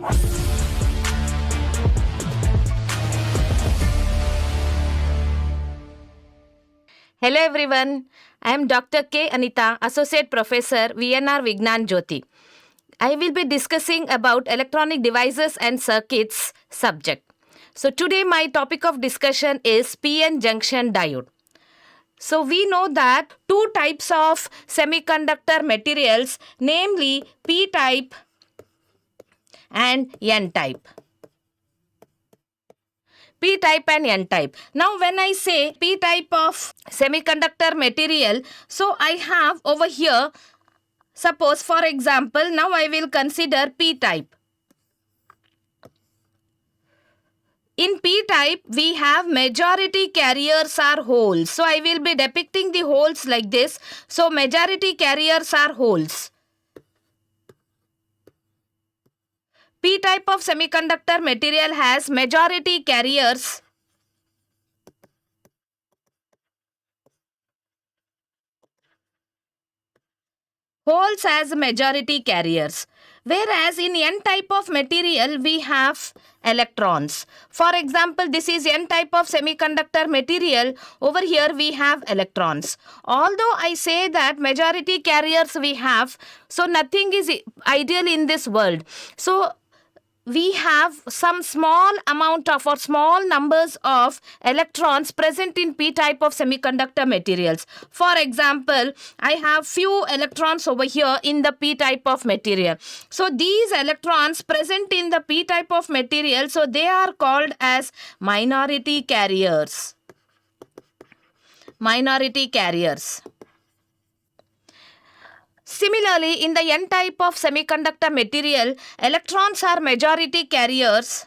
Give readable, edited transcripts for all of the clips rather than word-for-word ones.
Hello everyone, I am Dr. K. Anita, Associate Professor, VNR VIGNANA JYOTHI. I will be discussing about electronic devices and circuits subject. So today my topic of discussion is PN junction diode. So we know that two types of semiconductor materials, namely P-type and N-type. P-type and N-type. Now when I say P-type of semiconductor material, so I have over here, suppose for example, now I will consider P-type. In P-type, we have majority carriers are holes. So I will be depicting the holes like this. So majority carriers are holes. P-type of semiconductor material has majority carriers. Holes as majority carriers. Whereas in N-type of material, we have electrons. For example, this is N-type of semiconductor material. Over here, we have electrons. Although I say that majority carriers we have, so nothing is ideal in this world. So we have some small amount of or small numbers of electrons present in P-type of semiconductor materials. For example, I have few electrons over here in the P-type of material. So these electrons present in the P-type of material, so they are called as minority carriers. Minority carriers. Similarly, in the N-type of semiconductor material, electrons are majority carriers.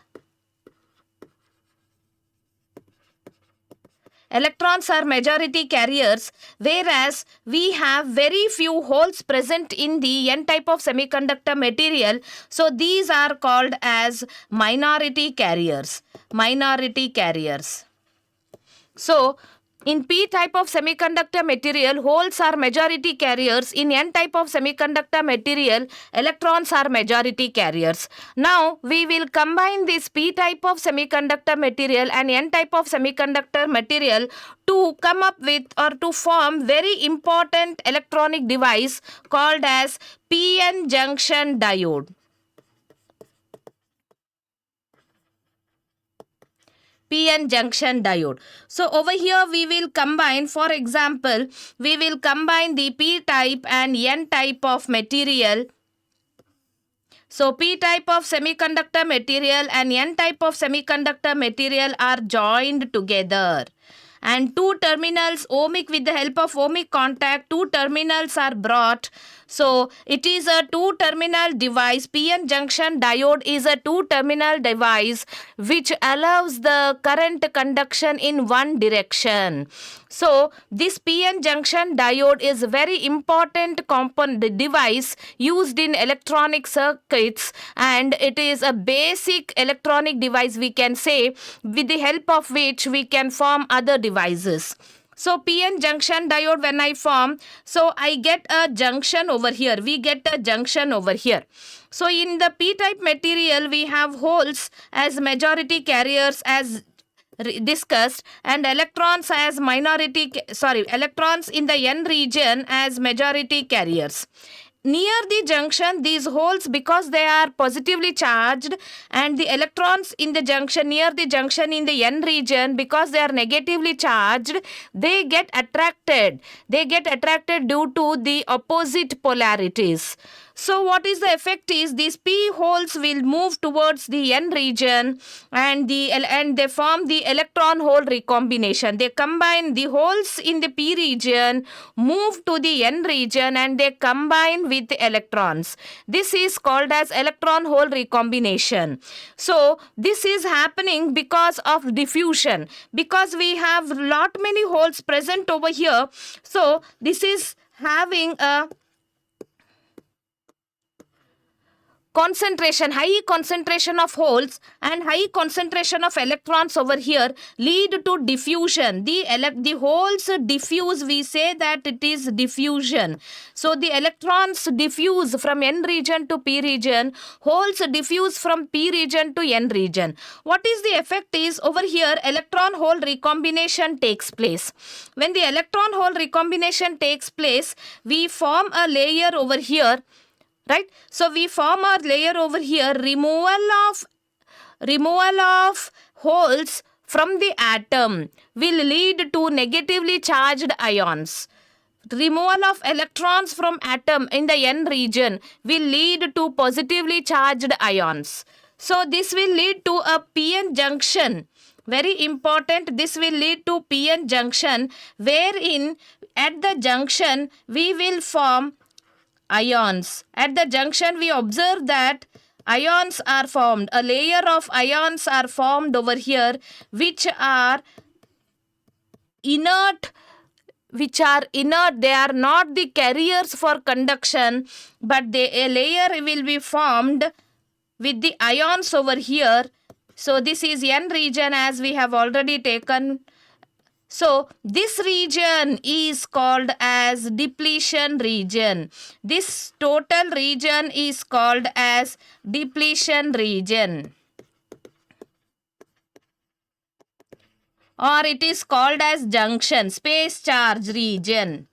Electrons are majority carriers, whereas we have very few holes present in the N-type of semiconductor material. So these are called as minority carriers. Minority carriers. So in P-type of semiconductor material, holes are majority carriers. In N-type of semiconductor material, electrons are majority carriers. Now, we will combine this P-type of semiconductor material and N-type of semiconductor material to come up with or to form very important electronic device called as PN junction diode. PN junction diode. So over here we will combine, for example, we will combine the P-type and N-type of material. So P-type of semiconductor material and N-type of semiconductor material are joined together. And two terminals ohmic, with the help of ohmic contact, two terminals are brought. So it is a two-terminal device. PN junction diode is a two-terminal device which allows the current conduction in one direction. So this PN junction diode is a very important component device used in electronic circuits, and it is a basic electronic device, we can say, with the help of which we can form other devices. So PN junction diode when I form, so I get a junction over here. We get a junction over here. So in the P-type material, we have holes as majority carriers as discussed, and electrons as electrons in the N region as majority carriers. Near the junction, these holes, because they are positively charged, and the electrons in the junction, near the junction in the N region, because they are negatively charged, they get attracted. They get attracted due to the opposite polarities. So what is the effect is these P holes will move towards the N region, and they form the electron hole recombination. They combine the holes in the P region, move to the N region, and they combine with the electrons. This is called as electron hole recombination. So this is happening because of diffusion, because we have lot many holes present over here. So this is having a concentration, high concentration of holes and high concentration of electrons over here lead to diffusion. The holes diffuse, we say that it is diffusion. So the electrons diffuse from N region to P region, holes diffuse from P region to N region. What is the effect is over here electron hole recombination takes place. When the electron hole recombination takes place, we form a layer over here, right? So we form a layer over here, removal of holes from the atom will lead to negatively charged ions. Removal of electrons from atom in the N region will lead to positively charged ions. So this will lead to a PN junction. Very important, this will lead to PN junction, wherein at the junction we will form ions. At the junction we observe that ions are formed. A layer of ions are formed over here which are inert. They are not the carriers for conduction, but a layer will be formed with the ions over here. So this is N region as we have already taken. So this region is called as depletion region. This total region is called as depletion region, or it is called as junction, space charge region.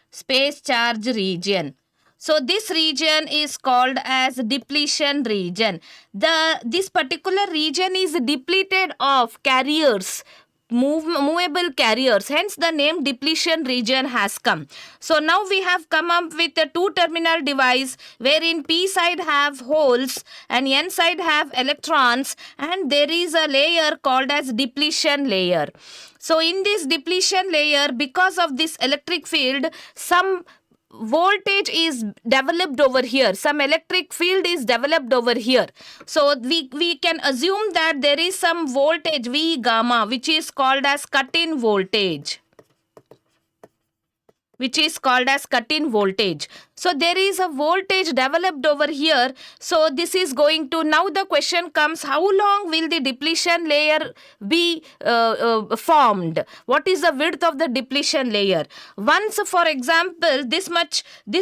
Space charge region. So this region is called as depletion region. This particular region is depleted of carriers, movable carriers, hence the name depletion region has come. So now we have come up with a two-terminal device wherein P side have holes and N side have electrons, and there is a layer called as depletion layer. So in this depletion layer, because of this electric field, some voltage is developed over here, some electric field is developed over here. So we can assume that there is some voltage V gamma which is called as cut-in voltage. So there is a voltage developed over here. So this is going to, now the question comes, how long will the depletion layer be formed? What is the width of the depletion layer? Once, for example, this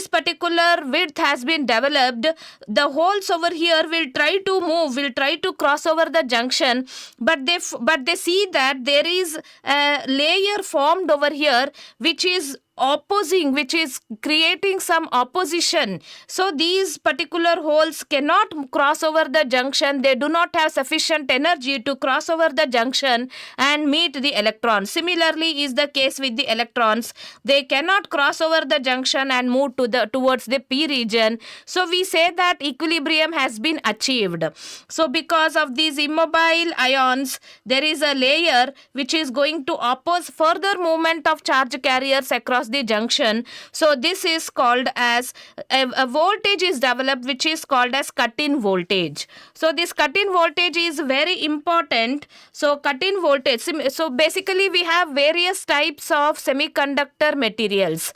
particular width has been developed, the holes over here will try to move, will try to cross over the junction, but they see that there is a layer formed over here which is opposing, which is creating some opposition. So these particular holes cannot cross over the junction. They do not have sufficient energy to cross over the junction and meet the electrons. Similarly is the case with the electrons. They cannot cross over the junction and move towards the P region. So we say that equilibrium has been achieved. So because of these immobile ions, there is a layer which is going to oppose further movement of charge carriers across the junction. So this is called as a voltage is developed which is called as cut-in voltage. So this cut-in voltage is very important. So cut-in voltage, so basically we have various types of semiconductor materials.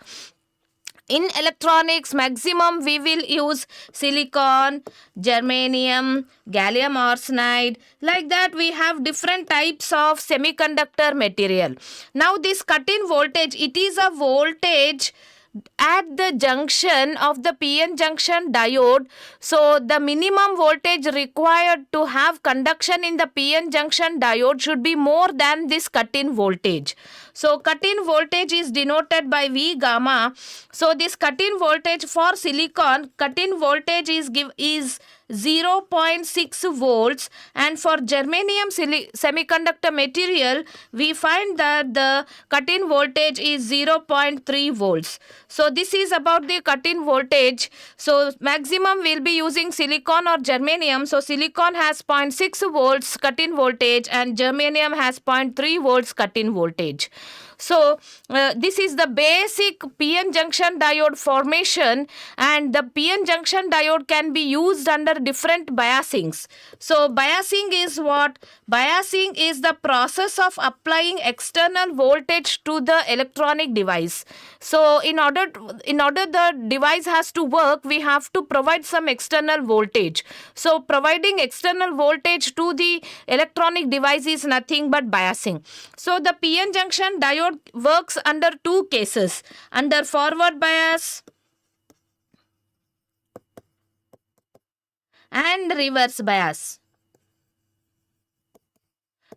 In electronics, maximum we will use silicon, germanium, gallium arsenide. Like that we have different types of semiconductor material. Now this cut-in voltage, it is a voltage at the junction of the PN junction diode. So the minimum voltage required to have conduction in the PN junction diode should be more than this cut-in voltage. So cut-in voltage is denoted by V gamma. So this cut-in voltage for silicon, cut-in voltage is 0.6 volts, and for germanium semiconductor material we find that the cut-in voltage is 0.3 volts. So this is about the cut-in voltage. So maximum we'll be using silicon or germanium. So silicon has 0.6 volts cut-in voltage and germanium has 0.3 volts cut-in voltage. So this is the basic PN junction diode formation, and the PN junction diode can be used under different biasings. So biasing is what? Biasing is the process of applying external voltage to the electronic device. So in order the device has to work, we have to provide some external voltage. So providing external voltage to the electronic device is nothing but biasing. So the PN junction diode works under two cases, under forward bias and reverse bias.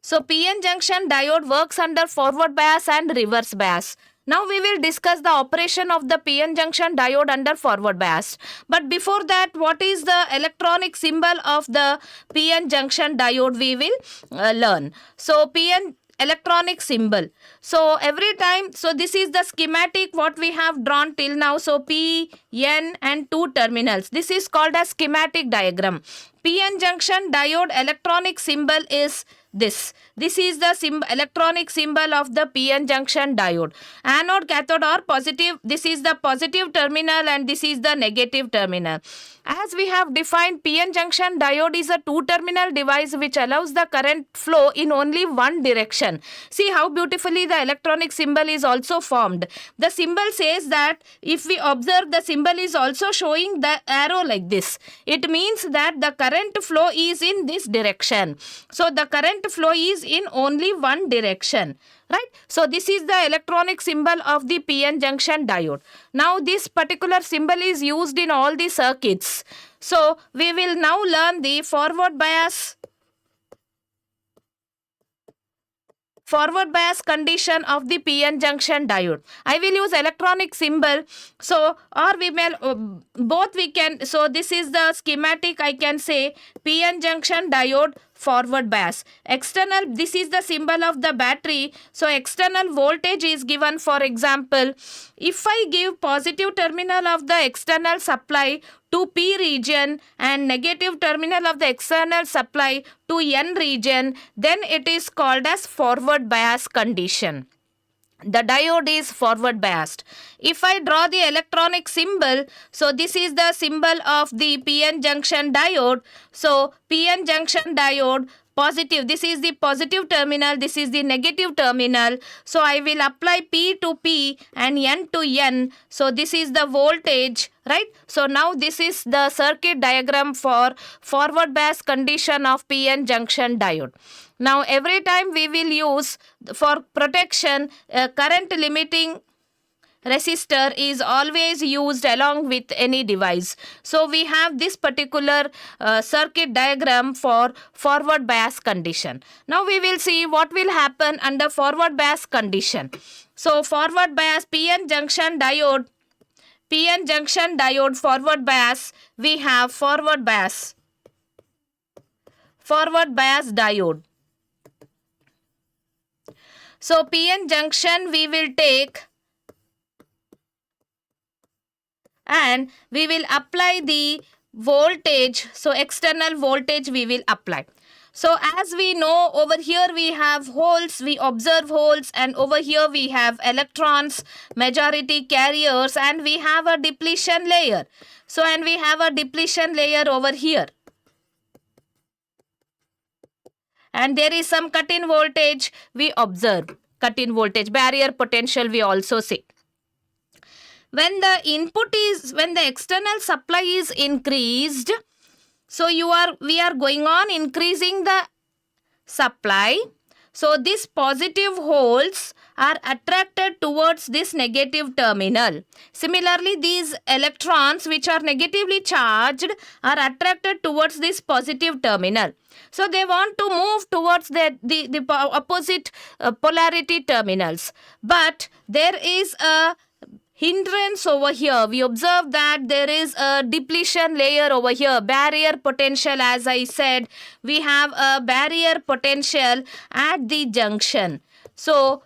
So PN junction diode works under forward bias and reverse bias. Now we will discuss the operation of the PN junction diode under forward bias. But before that, what is the electronic symbol of the PN junction diode we will learn. So PN electronic symbol. So every time, so this is the schematic what we have drawn till now. So P, N and two terminals. This is called a schematic diagram. PN junction diode electronic symbol is this. This is the electronic symbol of the PN junction diode. Anode, cathode are positive. This is the positive terminal and this is the negative terminal. As we have defined, PN junction diode is a two-terminal device which allows the current flow in only one direction. See how beautifully the electronic symbol is also formed. The symbol says that if we observe, the symbol is also showing the arrow like this. It means that the current flow is in this direction. So the current flow is in only one direction. Right? So this is the electronic symbol of the PN junction diode. Now this particular symbol is used in all the circuits. So we will now learn the forward bias condition of the PN junction diode. I will use electronic symbol. So or we may both we can. So this is the schematic. I can say PN junction diode forward bias. External, this is the symbol of the battery. So external voltage is given. For example, if I give positive terminal of the external supply to P region and negative terminal of the external supply to N region, then it is called as forward bias condition. The diode is forward biased. If I draw the electronic symbol, so this is the symbol of the PN junction diode. So PN junction diode positive, this is the positive terminal, this is the negative terminal. So I will apply P to P and N to N. So this is the voltage, right? So now this is the circuit diagram for forward bias condition of PN junction diode. Now every time we will use, for protection, current limiting resistor is always used along with any device. So we have this particular circuit diagram for forward bias condition. Now we will see what will happen under forward bias condition. So forward bias PN junction diode forward bias, we have forward bias diode. So PN junction we will take and we will apply the voltage. So external voltage we will apply. So as we know, over here we have holes, we observe holes, and over here we have electrons, majority carriers, and we have a depletion layer. So and we have a depletion layer over here. And there is some cut-in voltage we observe. Cut-in voltage, barrier potential we also say. When the external supply is increased, so we are going on increasing the supply. So these positive holes are attracted towards this negative terminal. Similarly, these electrons which are negatively charged are attracted towards this positive terminal. So they want to move towards the opposite polarity terminals. But there is a hindrance over here. We observe that there is a depletion layer over here. Barrier potential, as I said, we have a barrier potential at the junction. So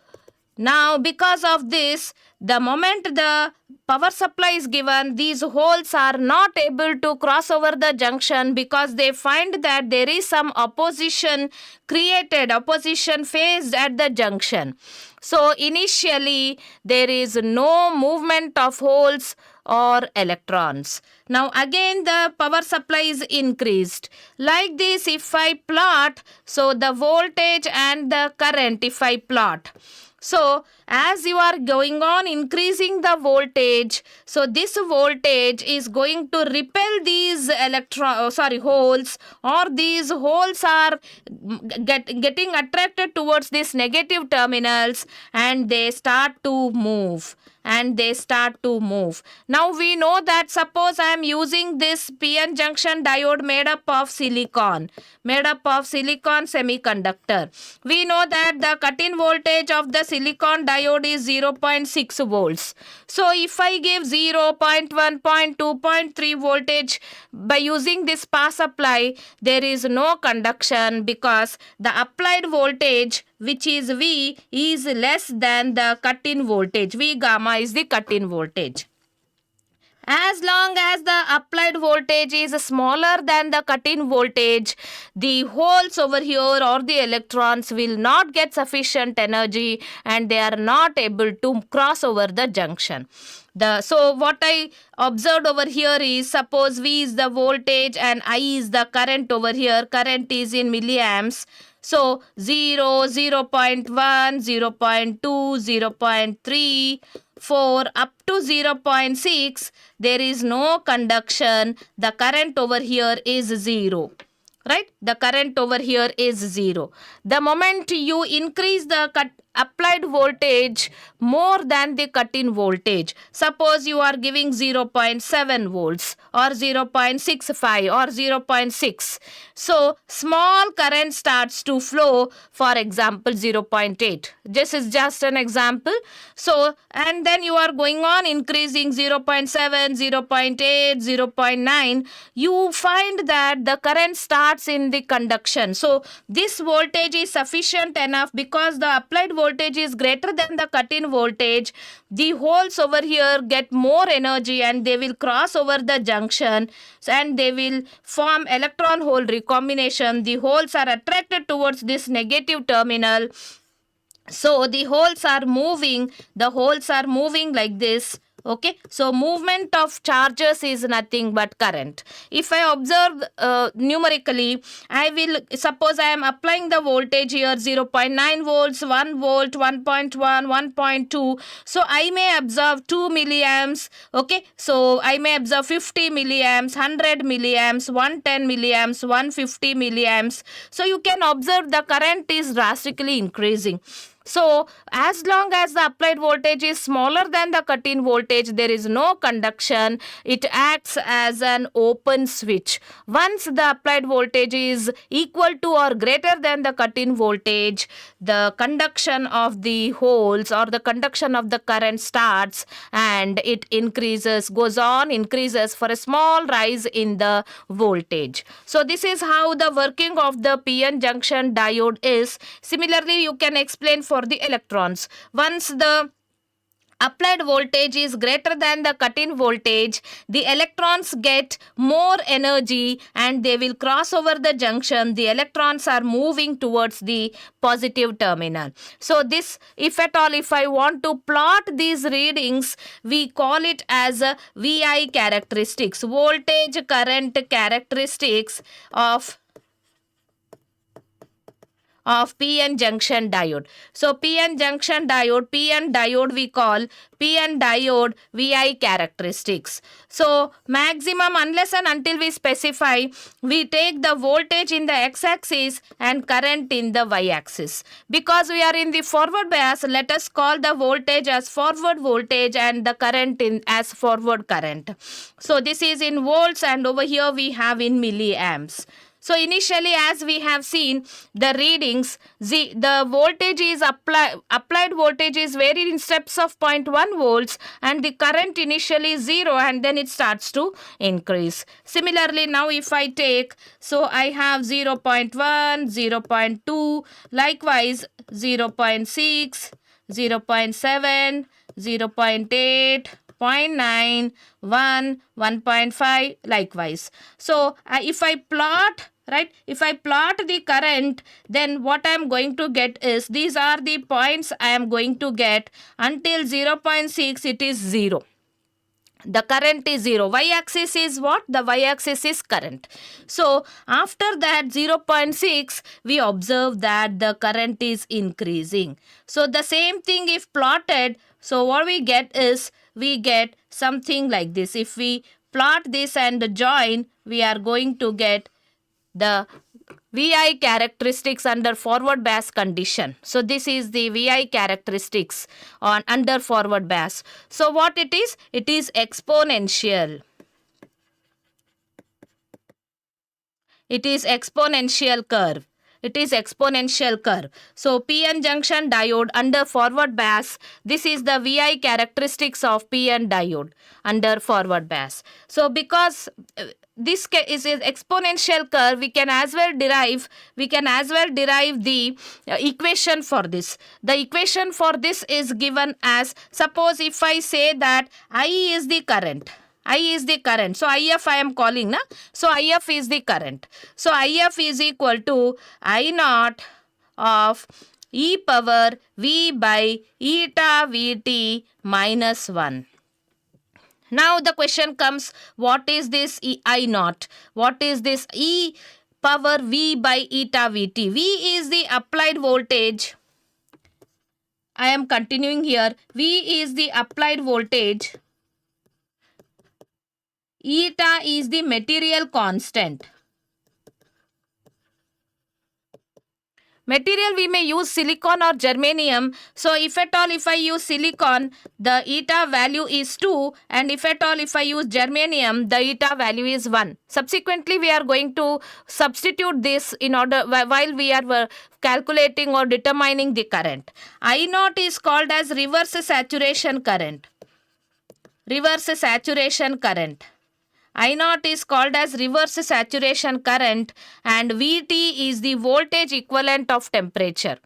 now because of this, the moment the power supply is given, these holes are not able to cross over the junction because they find that there is some opposition faced at the junction. So initially there is no movement of holes or electrons. Now again the power supply is increased. Like this, if I plot, so the voltage and the current, if I plot. So as you are going on increasing the voltage, so this voltage is going to repel these holes, or these holes are getting attracted towards these negative terminals, and they start to move. Now we know that suppose I am using this PN junction diode made up of silicon semiconductor. We know that the cut-in voltage of the silicon diode is 0.6 volts. So if I give 0, 0.1, 0.2, 0.3 voltage by using this power supply, there is no conduction, because the applied voltage, which is V, is less than the cut-in voltage. V gamma is the cut-in voltage. As long as the applied voltage is smaller than the cut-in voltage, the holes over here or the electrons will not get sufficient energy, and they are not able to cross over the junction. So what I observed over here is, suppose V is the voltage and I is the current over here. Current is in milliamps. So 0, 0.1, 0.2, 0.3, 4 up to 0.6, there is no conduction. The current over here is 0. Right? The current over here is 0. The moment you increase the applied voltage more than the cut-in voltage, suppose you are giving 0.7 volts or 0.65 or 0.6, so small current starts to flow, for example 0.8. This is just an example. So, and then you are going on increasing 0.7, 0.8, 0.9, you find that the current starts in the conduction. So this voltage is sufficient enough, because the applied voltage is greater than the cut-in voltage. The holes over here get more energy, and they will cross over the junction, and they will form electron hole recombination. The holes are attracted towards this negative terminal. So the holes are moving like this. Okay, so movement of charges is nothing but current. If I observe numerically, I will suppose I am applying the voltage here 0.9 volts, 1 volt, 1.1, 1.2. So I may observe 2 milliamps. Okay, so I may observe 50 milliamps, 100 milliamps, 110 milliamps, 150 milliamps. So you can observe the current is drastically increasing. So as long as the applied voltage is smaller than the cut-in voltage, there is no conduction. It acts as an open switch. Once the applied voltage is equal to or greater than the cut-in voltage, the conduction of the holes or the conduction of the current starts, and it increases for a small rise in the voltage. So this is how the working of the PN junction diode is. Similarly, you can explain for the electrons. Once the applied voltage is greater than the cut-in voltage, the electrons get more energy, and they will cross over the junction. The electrons are moving towards the positive terminal. So this, if at all, if I want to plot these readings, we call it as a VI characteristics, voltage current characteristics of PN junction diode. So PN junction diode, PN diode we call PN diode VI characteristics. So maximum, unless and until we specify, we take the voltage in the x-axis and current in the y-axis. Because we are in the forward bias, let us call the voltage as forward voltage and the current as forward current. So this is in volts, and over here we have in milliamps. So initially, as we have seen the readings, the voltage is applied voltage is varied in steps of 0.1 volts, and the current initially is 0, and then it starts to increase. Similarly, now if I take, so I have 0.1, 0.2, likewise 0.6, 0.7, 0.8, 0.9, 1, 1.5, likewise. So if I plot, right, if I plot the current, then what I am going to get is, these are the points I am going to get. Until 0.6 it is 0. The current is 0. Y-axis is what? The y-axis is current. So after that 0.6, we observe that the current is increasing. So the same thing if plotted, so what we get is, we get something like this. If we plot this and join, we are going to get the VI characteristics under forward bias condition. So this is the VI characteristics on under forward bias. So what it is? It is exponential. It is exponential curve. It is exponential curve. So PN junction diode under forward bias, this is the VI characteristics of PN diode under forward bias. So because this is an exponential curve, we can as well derive the equation for this. The equation for this is given as, suppose if I say that I is the current. I is the current. So IF I am calling, na? So IF is the current. So IF is equal to I naught of e power V by eta Vt minus 1. Now the question comes, what is this I naught? What is this e power V by eta Vt? V is the applied voltage. I am continuing here. V is the applied voltage. Eta is the material constant. Material we may use silicon or germanium. So if at all if I use silicon, the eta value is 2, and if at all if I use germanium, the eta value is 1. Subsequently we are going to substitute this in order while we are calculating or determining the current. I naught is called as reverse saturation current. Reverse saturation current. I naught is called as reverse saturation current, and Vt is the voltage equivalent of temperature.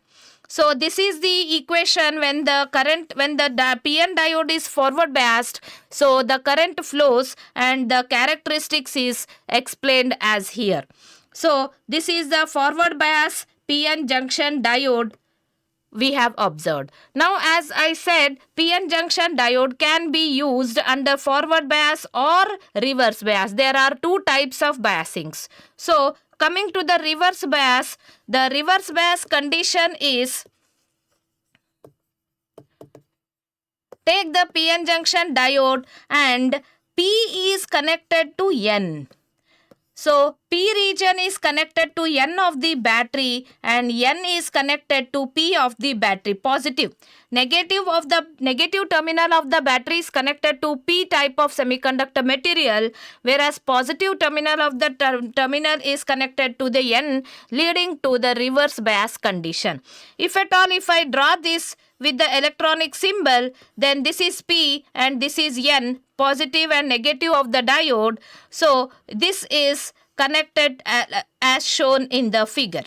So this is the equation when the PN diode is forward biased. So the current flows and the characteristics is explained as here. So this is the forward bias PN junction diode we have observed. Now as I said, PN junction diode can be used under forward bias or reverse bias. There are two types of biasings. So coming to the reverse bias condition is, take the PN junction diode and P is connected to N. So P region is connected to N of the battery and N is connected to P of the battery, positive. Negative terminal of the battery is connected to P type of semiconductor material, whereas positive terminal of the terminal is connected to the N, leading to the reverse bias condition. If at all if I draw this with the electronic symbol, then this is P and this is N, positive and negative of the diode. So this is connected as shown in the figure.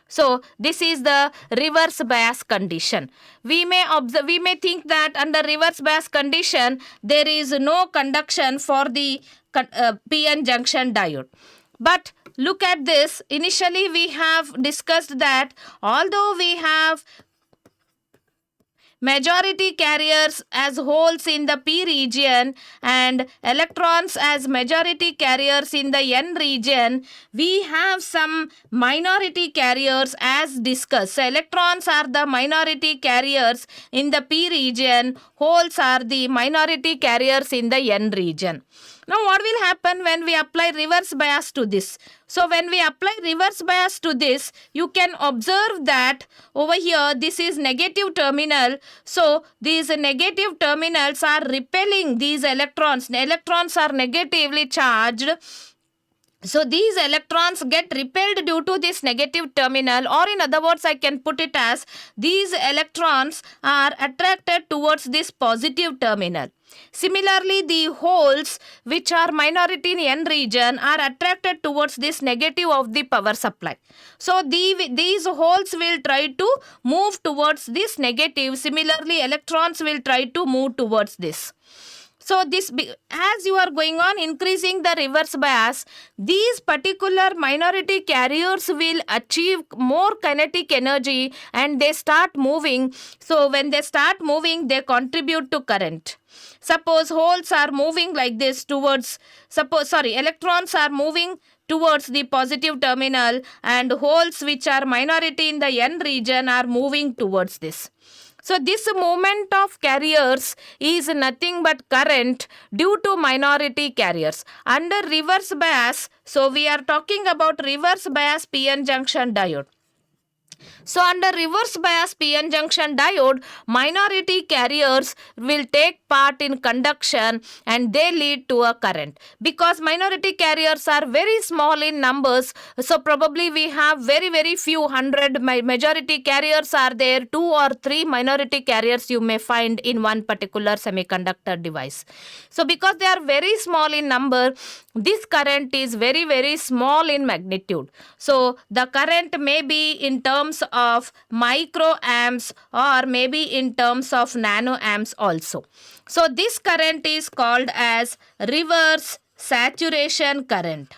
So this is the reverse bias condition. We may think that under reverse bias condition there is no conduction for the PN junction diode. But look at this. Initially we have discussed that although we have majority carriers as holes in the P region and electrons as majority carriers in the N region, we have some minority carriers as discussed. So electrons are the minority carriers in the P region, holes are the minority carriers in the N region. Now what will happen when we apply reverse bias to this? So when we apply reverse bias to this, you can observe that over here this is negative terminal. So these negative terminals are repelling these electrons. The electrons are negatively charged. So these electrons get repelled due to this negative terminal, or in other words, I can put it as these electrons are attracted towards this positive terminal. Similarly, the holes which are minority in N region are attracted towards this negative of the power supply. So these holes will try to move towards this negative. Similarly, electrons will try to move towards this. So as you are going on increasing the reverse bias, these particular minority carriers will achieve more kinetic energy and they start moving. So when they start moving, they contribute to current. Suppose holes are moving like this towards, electrons are moving towards the positive terminal, and holes which are minority in the N region are moving towards this. So this movement of carriers is nothing but current due to minority carriers. Under reverse bias, so we are talking about reverse bias PN junction diode. So under reverse bias PN junction diode, minority carriers will take part in conduction and they lead to a current. Because minority carriers are very small in numbers, so probably we have very few hundred. Majority carriers are there, 2 or 3 minority carriers you may find in one particular semiconductor device. So because they are very small in number, this current is very small in magnitude. So the current may be in terms of microamps or maybe in terms of nanoamps also. So this current is called as reverse saturation current.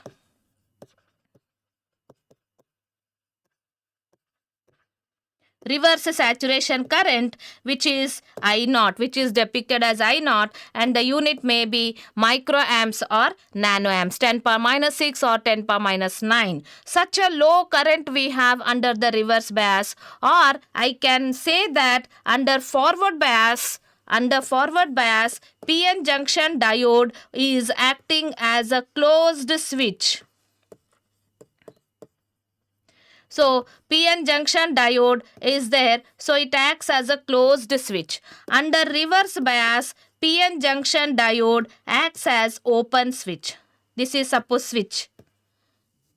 Reverse saturation current, which is I naught, which is depicted as I naught, and the unit may be microamps or nanoamps, 10 power minus 6 or 10 power minus 9. Such a low current we have under the reverse bias, or I can say that under forward bias, PN junction diode is acting as a closed switch. So PN junction diode is there, so it acts as a closed switch. Under reverse bias, PN junction diode acts as open switch. This is suppose switch.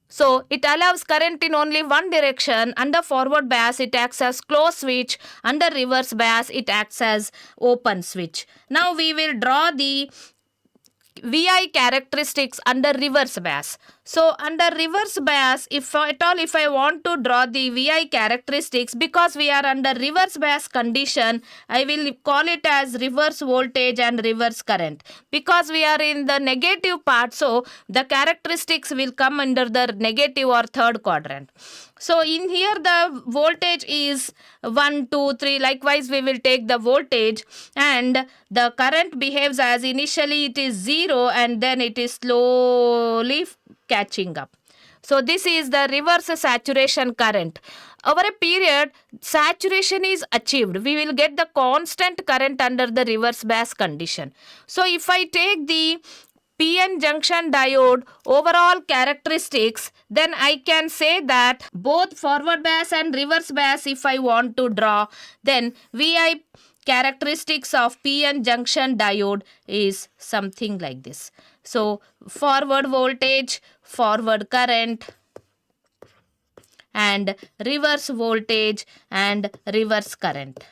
So it allows current in only one direction. Under forward bias, it acts as closed switch. Under reverse bias, it acts as open switch. Now we will draw the VI characteristics under reverse bias. So under reverse bias, if I want to draw the VI characteristics, because we are under reverse bias condition, I will call it as reverse voltage and reverse current. Because we are in the negative part, so the characteristics will come under the negative or third quadrant. So in here the voltage is 1, 2, 3. Likewise we will take the voltage, and the current behaves as initially it is 0 and then it is slowly catching up. So this is the reverse saturation current. Over a period, saturation is achieved. We will get the constant current under the reverse bias condition. So if I take the PN junction diode overall characteristics, then I can say that both forward bias and reverse bias, if I want to draw, then VI characteristics of PN junction diode is something like this. So forward voltage, forward current, and reverse voltage and reverse current.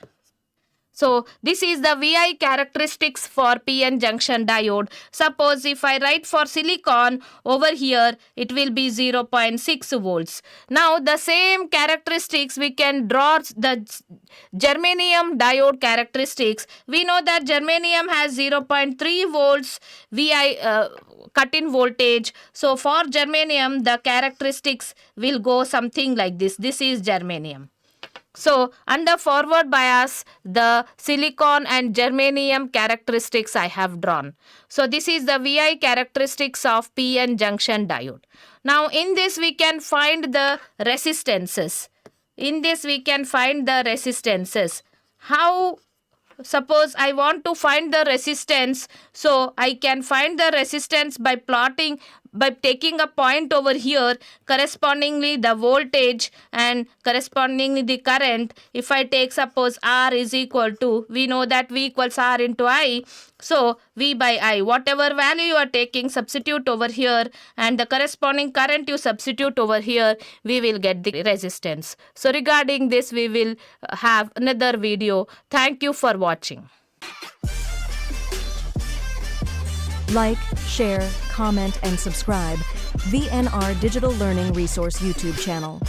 So this is the VI characteristics for PN junction diode. Suppose if I write for silicon, over here it will be 0.6 volts. Now the same characteristics we can draw the germanium diode characteristics. We know that germanium has 0.3 volts VI cut-in voltage. So for germanium the characteristics will go something like this. This is germanium. So under forward bias, the silicon and germanium characteristics I have drawn. So this is the VI characteristics of PN junction diode. Now in this we can find the resistances. How? Suppose I want to find the resistance, so I can find the resistance by plotting by taking a point over here, correspondingly the voltage and correspondingly the current, if I take suppose R is equal to, we know that V equals R into I, so V by I, whatever value you are taking, substitute over here, and the corresponding current you substitute over here, we will get the resistance. So regarding this, we will have another video. Thank you for watching. Like, share, comment, and subscribe VNR Digital Learning Resource YouTube channel.